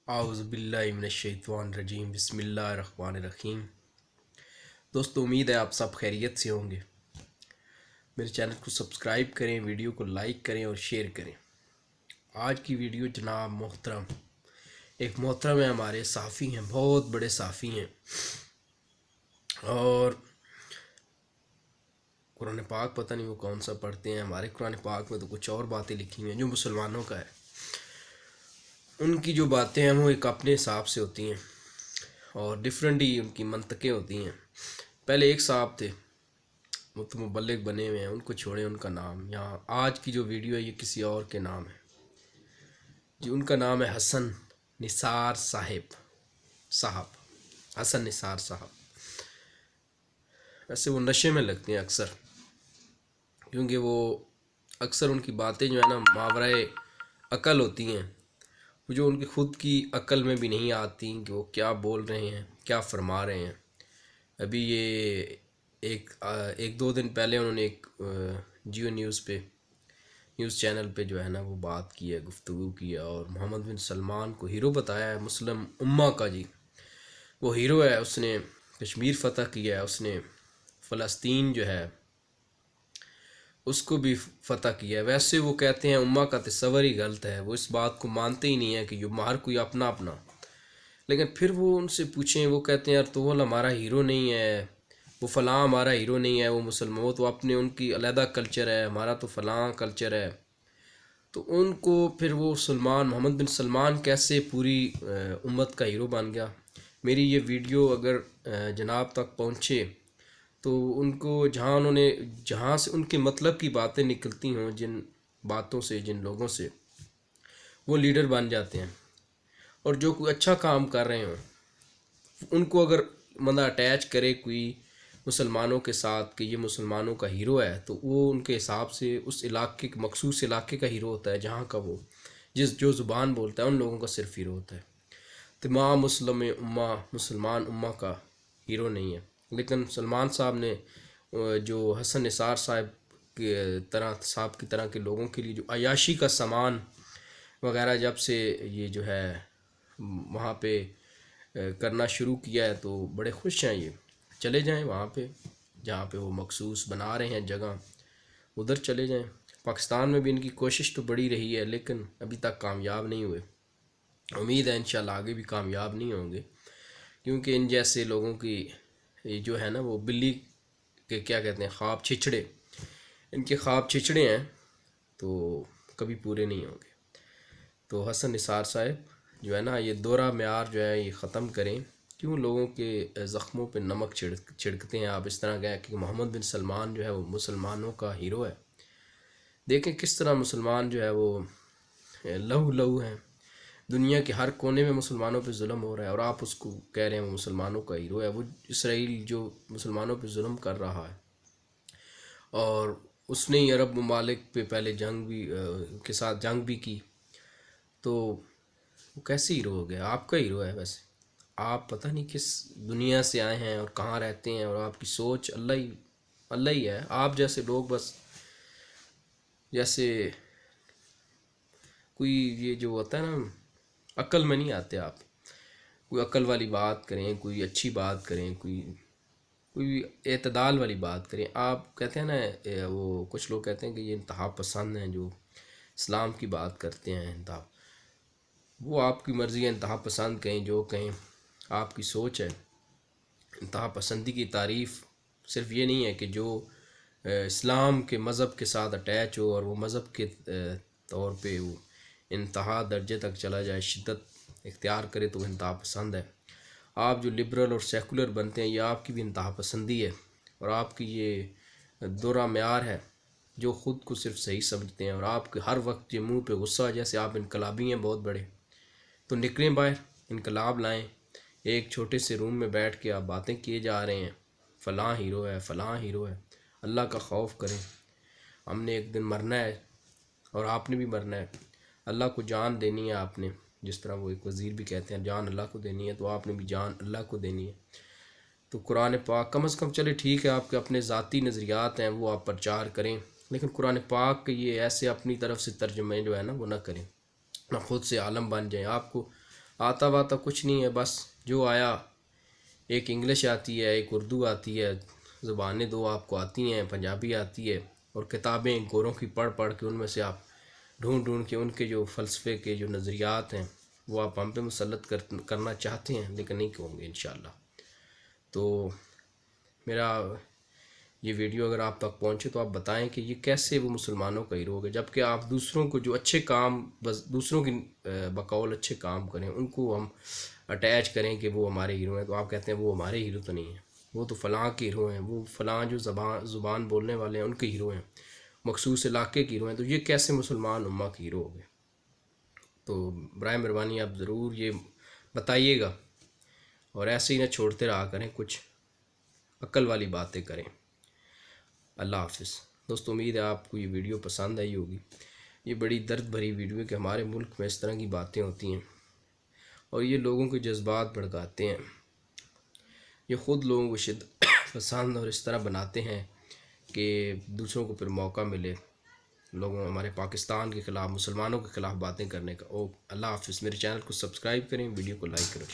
اعوذ باللہ من الشیطان الرجیم بسم اللہ الرحمن الرحیم۔ دوستو، امید ہے آپ سب خیریت سے ہوں گے۔ میرے چینل کو سبسکرائب کریں، ویڈیو کو لائک کریں اور شیئر کریں۔ آج کی ویڈیو جناب محترم ایک محترم ہے، ہمارے صحافی ہیں، بہت بڑے صحافی ہیں، اور قرآن پاک پتہ نہیں وہ کون سا پڑھتے ہیں۔ ہمارے قرآن پاک میں تو کچھ اور باتیں لکھی ہوئی ہیں جو مسلمانوں کا ہے۔ ان کی جو باتیں ہیں وہ ایک اپنے حساب سے ہوتی ہیں اور ڈیفرنٹ ہی ان کی منطقیں ہوتی ہیں۔ پہلے ایک صاحب تھے، وہ تو مبلغ بنے ہوئے ہیں، ان کو چھوڑیں، ان کا نام یہاں آج کی جو ویڈیو ہے یہ کسی اور کے نام ہے جی۔ ان کا نام ہے حسن نثار صاحب حسن نثار صاحب۔ ویسے وہ نشے میں لگتے ہیں اکثر، کیونکہ وہ اکثر ان کی باتیں جو ہے نا ماورائے عقل ہوتی ہیں، جو ان کی خود کی عقل میں بھی نہیں آتی کہ وہ کیا بول رہے ہیں، کیا فرما رہے ہیں۔ ابھی یہ ایک دو دن پہلے انہوں نے ایک جیو نیوز چینل پہ جو ہے نا وہ بات کی ہے، گفتگو کی ہے، اور محمد بن سلمان کو ہیرو بتایا ہے مسلم امہ کا جی۔ وہ ہیرو ہے، اس نے کشمیر فتح کیا ہے، اس نے فلسطین جو ہے اس کو بھی فتح کیا ہے۔ ویسے وہ کہتے ہیں امہ کا تصور ہی غلط ہے، وہ اس بات کو مانتے ہی نہیں ہے کہ یہ ہر کوئی اپنا اپنا۔ لیکن پھر وہ ان سے پوچھیں، وہ کہتے ہیں یار تو وہ ہمارا ہیرو نہیں ہے، وہ فلاں ہمارا ہیرو نہیں ہے، وہ مسلمان، وہ تو اپنے ان کی علیحدہ کلچر ہے، ہمارا تو فلاں کلچر ہے۔ تو ان کو پھر وہ محمد بن سلمان کیسے پوری امت کا ہیرو بن گیا۔ میری یہ ویڈیو اگر جناب تک پہنچے تو ان کو جہاں سے ان کے مطلب کی باتیں نکلتی ہوں، جن باتوں سے، جن لوگوں سے، وہ لیڈر بن جاتے ہیں۔ اور جو کوئی اچھا کام کر رہے ہوں ان کو اگر اٹیچ کرے کوئی مسلمانوں کے ساتھ کہ یہ مسلمانوں کا ہیرو ہے، تو وہ ان کے حساب سے اس علاقے کے مخصوص علاقے کا ہیرو ہوتا ہے، جہاں کا وہ جو زبان بولتا ہے ان لوگوں کا صرف ہیرو ہوتا ہے۔ تمام مسلمان امہ کا ہیرو نہیں ہے۔ لیکن سلمان صاحب نے جو حسن نثار صاحب کی طرح کے لوگوں کے لیے جو عیاشی کا سامان وغیرہ جب سے یہ جو ہے وہاں پہ کرنا شروع کیا ہے، تو بڑے خوش ہیں۔ یہ چلے جائیں وہاں پہ جہاں پہ وہ مخصوص بنا رہے ہیں جگہ، ادھر چلے جائیں۔ پاکستان میں بھی ان کی کوشش تو بڑی رہی ہے، لیکن ابھی تک کامیاب نہیں ہوئے۔ امید ہے انشاءاللہ آگے بھی کامیاب نہیں ہوں گے، کیونکہ ان جیسے لوگوں کی جو ہے نا وہ بلی کے کیا کہتے ہیں، خواب چھچڑے، ان کے خواب چھچڑے ہیں تو کبھی پورے نہیں ہوں گے۔ تو حسن نثار صاحب جو ہے نا یہ دورہ معیار جو ہے یہ ختم کریں۔ کیوں لوگوں کے زخموں پہ نمک چھڑکتے ہیں آپ اس طرح کہیں کہ محمد بن سلمان جو ہے وہ مسلمانوں کا ہیرو ہے؟ دیکھیں کس طرح مسلمان جو ہے وہ لہو ہیں، دنیا کے ہر کونے میں مسلمانوں پہ ظلم ہو رہا ہے، اور آپ اس کو کہہ رہے ہیں وہ مسلمانوں کا ہیرو ہے۔ وہ اسرائیل جو مسلمانوں پہ ظلم کر رہا ہے، اور اس نے ہی عرب ممالک پہ پہلے کے ساتھ جنگ بھی کی، تو وہ کیسے ہیرو ہو گیا؟ آپ کا ہیرو ہے۔ ویسے آپ پتہ نہیں کس دنیا سے آئے ہیں اور کہاں رہتے ہیں، اور آپ کی سوچ اللہ ہی ہے۔ آپ جیسے لوگ بس جیسے کوئی یہ جو ہوتا ہے نا عقل میں نہیں آتے، آپ کوئی عقل والی بات کریں، کوئی اچھی بات کریں، کوئی اعتدال والی بات کریں۔ آپ کہتے ہیں نا وہ کچھ لوگ کہتے ہیں کہ یہ انتہا پسند ہیں جو اسلام کی بات کرتے ہیں، وہ آپ کی مرضی ہے، انتہا پسند کہیں جو کہیں، آپ کی سوچ ہے۔ انتہا پسندی کی تعریف صرف یہ نہیں ہے کہ جو اسلام کے مذہب کے ساتھ اٹیچ ہو اور وہ مذہب کے طور پہ وہ انتہا درجے تک چلا جائے، شدت اختیار کرے، تو وہ انتہا پسند ہے۔ آپ جو لبرل اور سیکولر بنتے ہیں، یہ آپ کی بھی انتہا پسندی ہے، اور آپ کی یہ دورہ معیار ہے جو خود کو صرف صحیح سمجھتے ہیں، اور آپ کے ہر وقت یہ منہ پہ غصہ، جیسے آپ انقلابی ہیں بہت بڑے، تو نکلیں باہر، انقلاب لائیں۔ ایک چھوٹے سے روم میں بیٹھ کے آپ باتیں کیے جا رہے ہیں فلاں ہیرو ہے، فلاں ہیرو ہے۔ اللہ کا خوف کریں، ہم نے ایک دن مرنا ہے، اور آپ نے بھی مرنا ہے۔ اللہ کو جان دینی ہے آپ نے، جس طرح وہ ایک وزیر بھی کہتے ہیں جان اللہ کو دینی ہے، تو آپ نے بھی جان اللہ کو دینی ہے۔ تو قرآن پاک کم از کم، چلے ٹھیک ہے آپ کے اپنے ذاتی نظریات ہیں وہ آپ پرچار کریں، لیکن قرآن پاک کے یہ ایسے اپنی طرف سے ترجمے جو ہے نا وہ نہ کریں، نہ خود سے عالم بن جائیں۔ آپ کو آتا واتا کچھ نہیں ہے، بس جو آیا، ایک انگلش آتی ہے، ایک اردو آتی ہے، زبانیں دو آپ کو آتی ہیں، پنجابی آتی ہے، اور کتابیں گوروں کی پڑھ پڑھ کے ان میں سے آپ ڈھونڈ ڈھونڈ کے ان کے جو فلسفے کے جو نظریات ہیں وہ آپ ہم پہ مسلط کرنا چاہتے ہیں، لیکن نہیں کہوں گے انشاءاللہ۔ تو میرا یہ ویڈیو اگر آپ تک پہنچے تو آپ بتائیں کہ یہ کیسے وہ مسلمانوں کا ہیرو ہوگا، جبکہ آپ دوسروں کو جو اچھے کام، بس دوسروں کی بقول اچھے کام کریں، ان کو ہم اٹیچ کریں کہ وہ ہمارے ہیرو ہیں، تو آپ کہتے ہیں وہ ہمارے ہیرو تو نہیں ہیں، وہ تو فلاں کے ہیرو ہیں، وہ فلاں جو زبان بولنے والے ہیں ان کے ہیرو ہیں، مخصوص علاقے کے ہیرو ہیں، تو یہ کیسے مسلمان امہ کے ہیرو ہو گئے؟ تو برائے مہربانی آپ ضرور یہ بتائیے گا، اور ایسے ہی نہ چھوڑتے رہا کریں، کچھ عقل والی باتیں کریں۔ اللہ حافظ دوستو، امید ہے آپ کو یہ ویڈیو پسند آئی ہوگی۔ یہ بڑی درد بھری ویڈیو ہے کہ ہمارے ملک میں اس طرح کی باتیں ہوتی ہیں اور یہ لوگوں کے جذبات بھڑکاتے ہیں، یہ خود لوگوں کو شدت پسند اور اس طرح بناتے ہیں کہ دوسروں کو پھر موقع ملے لوگوں ہمارے پاکستان کے خلاف، مسلمانوں کے خلاف باتیں کرنے کا۔ اللہ حافظ۔ میرے چینل کو سبسکرائب کریں، ویڈیو کو لائک کریں۔